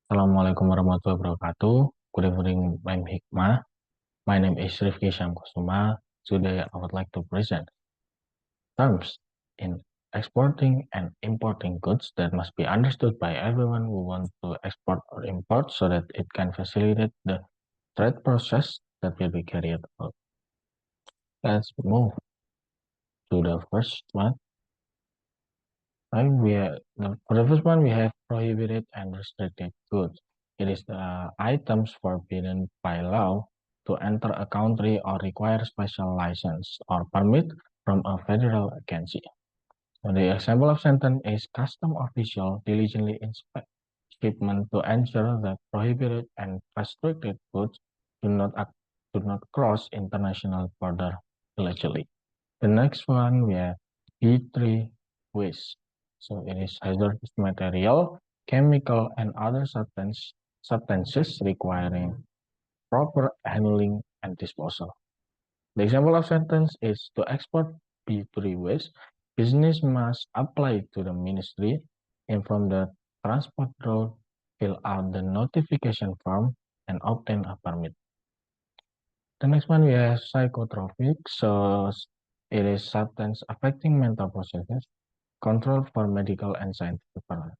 Assalamualaikum warahmatullahi wabarakatuh. Good evening, I'm Hikmah. My name is Rifki Syamkusuma. Today, I would like to present terms in exporting and importing goods that must be understood by everyone who wants to export or import so that it can facilitate the trade process that will be carried out. Let's move to the first one. For the first one, we have prohibited and restricted goods. It is the items forbidden by law to enter a country or require special license or permit from a federal agency. So the example of sentence is custom official diligently inspect shipment to ensure that prohibited and restricted goods do not cross international border illegally. The next one we have B3 waste. So it is hazardous material, chemical, and other substances requiring proper handling and disposal. The example of sentence is to export B3 waste, business must apply to the ministry, inform the transport road, fill out the notification form, and obtain a permit. The next one we have psychotropic. So it is substance affecting mental processes, control for medical and scientific purposes.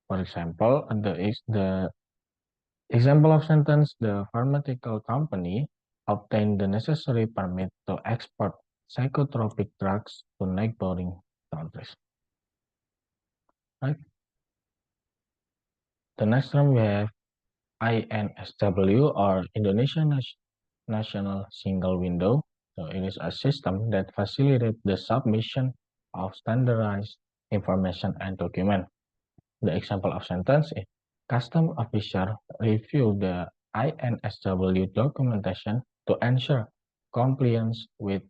For example, the example of sentence, the pharmaceutical company obtained the necessary permit to export psychotropic drugs to neighboring countries. Right? The next one we have INSW or Indonesian National Single Window. So it is a system that facilitates the submission of standardized information and document. The example of sentence is custom officer review the INSW documentation to ensure compliance with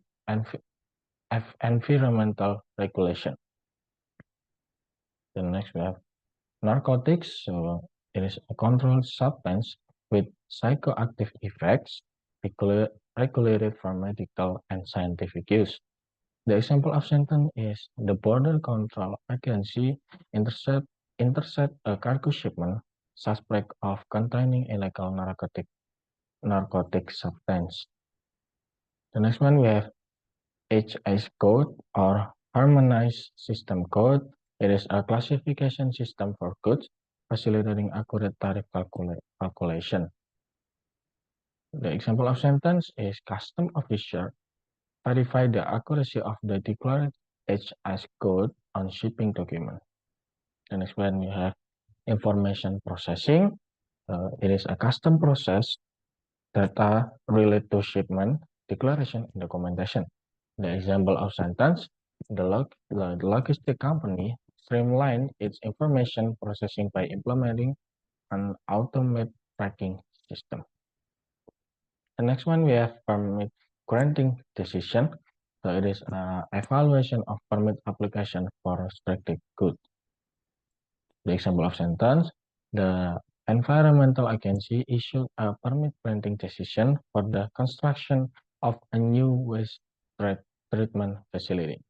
environmental regulation. The next we have narcotics. So it is a controlled substance with psychoactive effects regulated for medical and scientific use. The example of sentence is the Border Control Agency intercept a cargo shipment suspect of containing illegal narcotic substance. The next one we have HS code or Harmonized System Code. It is a classification system for goods facilitating accurate tariff calculation. The example of sentence is custom officer verify the accuracy of the declared HS code on shipping document. The next one we have information processing. It is a custom process data related to shipment, declaration, and documentation. The example of sentence, the logistic company streamlined its information processing by implementing an automated tracking system. The next one we have permit granting decision. So it is evaluation of permit application for restricted goods. The example of sentence, the environmental agency issued a permit granting decision for the construction of a new waste treatment facility.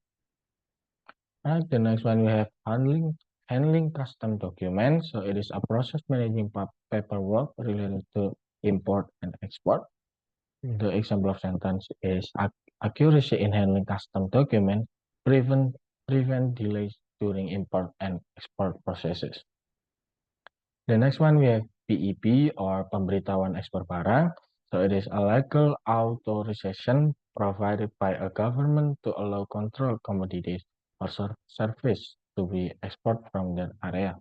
Right, the next one we have handling custom documents. So it is a process managing paperwork related to import and export. The example of sentence is accuracy in handling custom document prevent delays during import and export processes. The next one we have PEB or pemberitahuan ekspor barang. So it is a legal authorization provided by a government to allow control commodities or service to be exported from that area.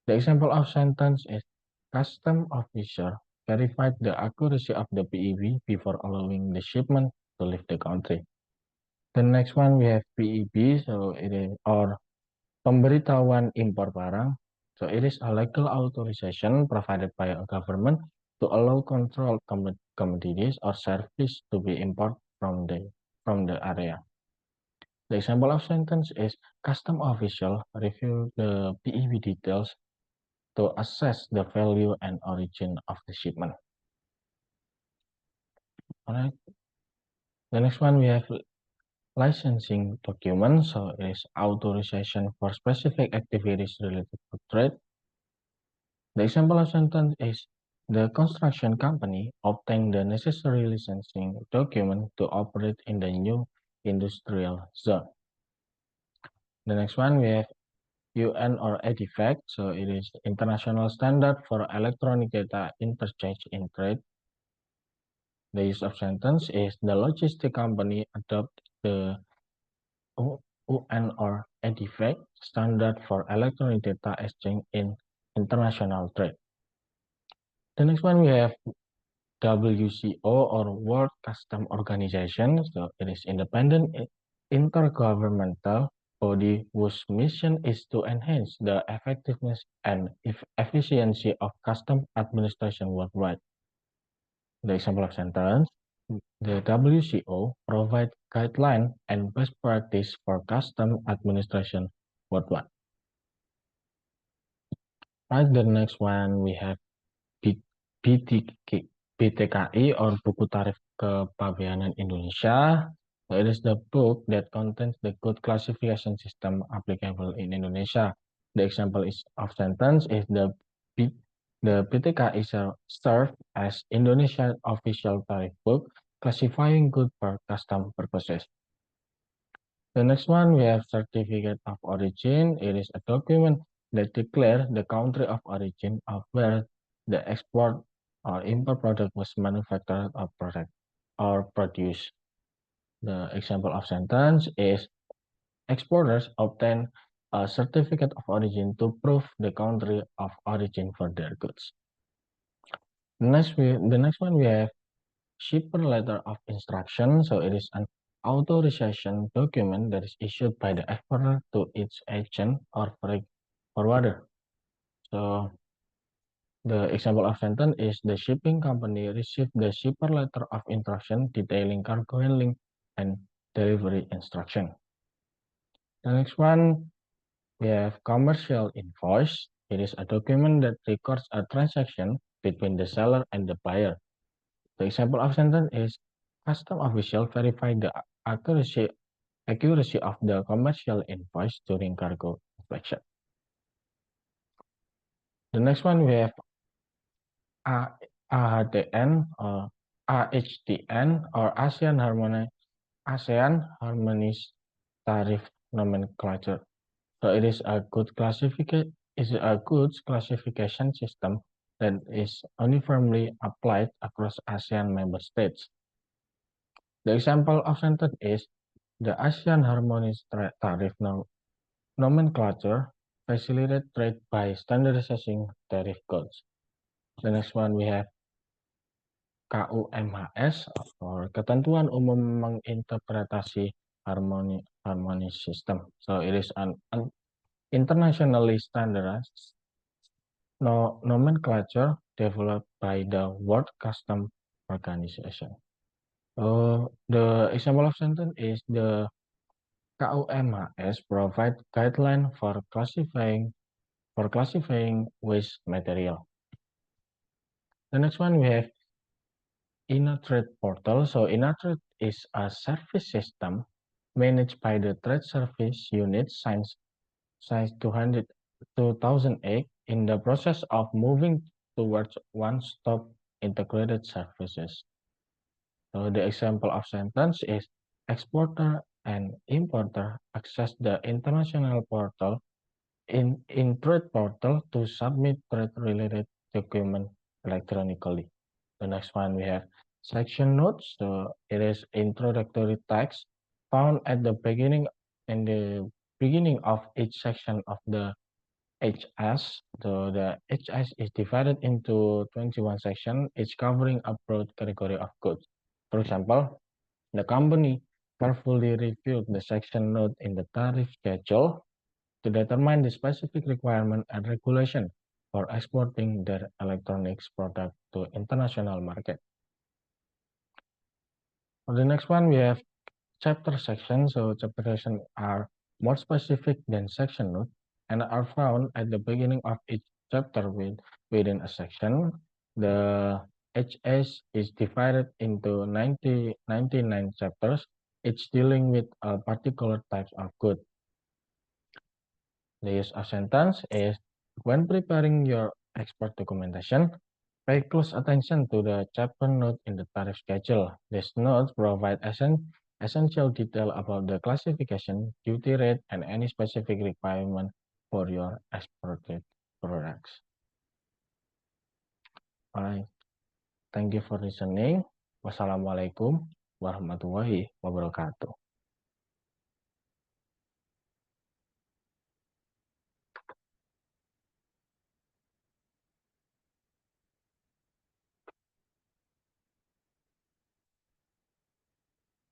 The example of sentence is custom officer verified the accuracy of the PEB before allowing the shipment to leave the country. The next one we have PEB, so it is or pemberitahuan impor barang. So it is a legal authorization provided by a government to allow control commodities or service to be imported from the area. The example of sentence is custom official review the PEB details to assess the value and origin of the shipment. All right. The next one we have licensing documents. So it is authorization for specific activities related to trade. The example of sentence is the construction company obtained the necessary licensing document to operate in the new industrial zone. The next one we have UN or EDIFACT. So it is International Standard for Electronic Data Interchange in Trade. The use of sentence is the logistic company adopt the UN or EDIFACT standard for electronic data exchange in international trade. The next one we have WCO or World Customs Organization. So it is independent intergovernmental body whose mission is to enhance the effectiveness and efficiency of customs administration worldwide. The example of sentence, the WCO provides guidelines and best practice for customs administration worldwide. Right, the next one we have BTK, BTKI or Buku Tarif Kepabeanan Indonesia. So it is the book that contains the code classification system applicable in Indonesia. The example is of sentence is the BTKI served as Indonesian official tariff book classifying goods for custom purposes. The next one we have certificate of origin. It is a document that declares the country of origin of where the export or import product was manufactured or produced. The example of sentence is exporters obtain a certificate of origin to prove the country of origin for their goods. The next one we have shipper letter of instruction. So it is an authorization document that is issued by the exporter to its agent or forwarder. So the example of sentence is the shipping company received the shipper letter of instruction detailing cargo handling and delivery instruction. The next one, we have commercial invoice. It is a document that records a transaction between the seller and the buyer. The example of sentence is custom official verified the accuracy of the commercial invoice during cargo inspection. The next one we have AHDN or AHDN or ASEAN Harmonized Tariff Nomenclature. So it is a goods classification system that is uniformly applied across ASEAN member states. The example of sentence is the ASEAN Harmonized Tariff Nomenclature facilitates trade by standardizing tariff codes. The next one we have KUMHS or Ketentuan Umum Menginterpretasi Harmoni System. So it is an internationally standardized nomenclature developed by the World Customs Organization. The example of sentence is the KUMHS provide guideline for classifying waste material. The next one we have INATRADE portal. So INATRADE is a service system managed by the Trade Service Unit since 2008 in the process of moving towards one-stop integrated services. So the example of sentence is exporter and importer access the international portal in trade portal to submit trade-related document electronically. The next one we have section notes. So it is introductory text found at the beginning of each section of the HS. So the HS is divided into 21 sections, each covering a broad category of goods. For example, the company carefully reviewed the section note in the tariff schedule to determine the specific requirement and regulation for exporting their electronics product to international market. For the next one, we have chapter sections. So chapter sections are more specific than section note and are found at the beginning of each chapter within a section. The HS is divided into 99 chapters, each dealing with a particular type of good. The use of sentence is when preparing your export documentation, pay close attention to the chapter note in the tariff schedule. These notes provide essential detail about the classification, duty rate, and any specific requirement for your exported products. Alright, thank you for listening. Wassalamualaikum warahmatullahi wabarakatuh.